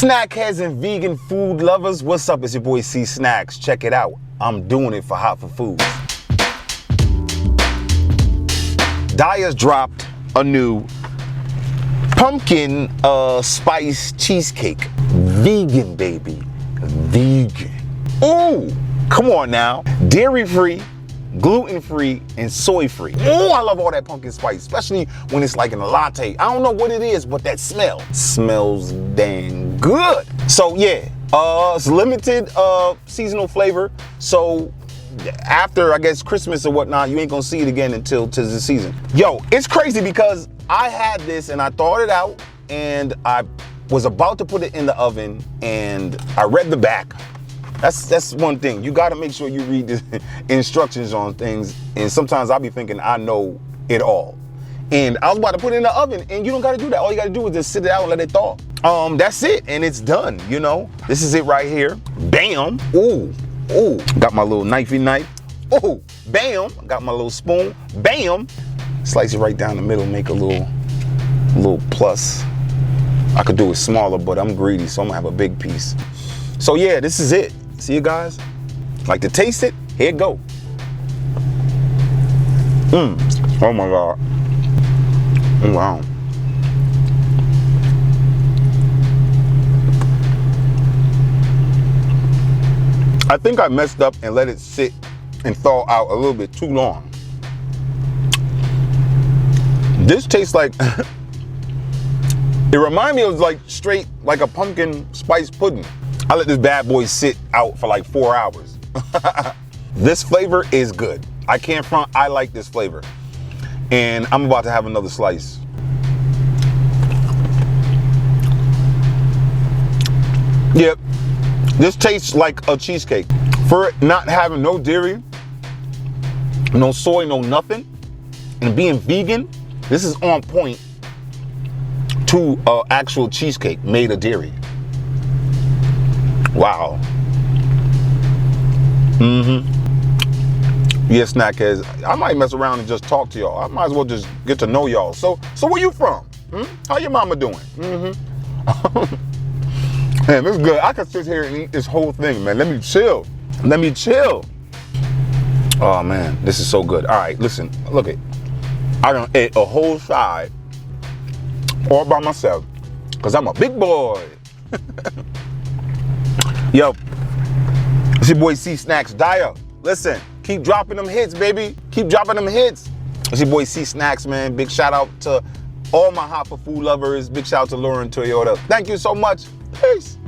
Snackheads and vegan food lovers, what's up? It's your boy C-Snacks. Check it out. I'm doing it for Hot for Food. Daiya's dropped a new pumpkin spice cheesecake. Vegan, baby. Vegan. Ooh, come on now. Dairy-free, gluten-free, and soy-free. Oh, I love all that pumpkin spice, especially when it's like in a latte. I don't know what it is, but that smell smells dang good. So yeah, it's limited seasonal flavor. So after, I guess, Christmas or whatnot, you ain't gonna see it again until the season. Yo, it's crazy because I had this and I thawed it out and I was about to put it in the oven and I read the back. That's one thing. You got to make sure you read the instructions on things. And sometimes I'll be thinking I know it all. And I was about to put it in the oven, and you don't got to do that. All you got to do is just sit it out and let it thaw. That's it, and it's done. You know, this is it right here. Bam. Ooh, ooh. Got my little knifey knife. Ooh, bam. Got my little spoon. Bam. Slice it right down the middle. Make a little plus. I could do it smaller, but I'm greedy, so I'm gonna have a big piece. So yeah, this is it. See you guys? Like to taste it? Here it go. Oh my God. Wow. I think I messed up and let it sit and thaw out a little bit too long. This tastes like, it reminds me of like straight, like a pumpkin spice pudding. I let this bad boy sit out for like 4 hours. This flavor is good. I can't front, I like this flavor. And I'm about to have another slice. Yep, this tastes like a cheesecake. For it not having no dairy, no soy, no nothing, and being vegan, this is on point to actual cheesecake made of dairy. Wow. Yeah, snackheads. I might mess around and just talk to y'all. I might as well just get to know y'all. So where you from? How your mama doing? Man, this is good. I could sit here and eat this whole thing, man. Let me chill. Let me chill. Oh man, this is so good. All right, listen, look it. I done ate a whole side all by myself because I'm a big boy. Yo, it's your boy C-Snacks. Daiya, listen, keep dropping them hits, baby. Keep dropping them hits. It's your boy C-Snacks, man. Big shout out to all my Hot for Food lovers. Big shout out to Lauren Toyota. Thank you so much. Peace.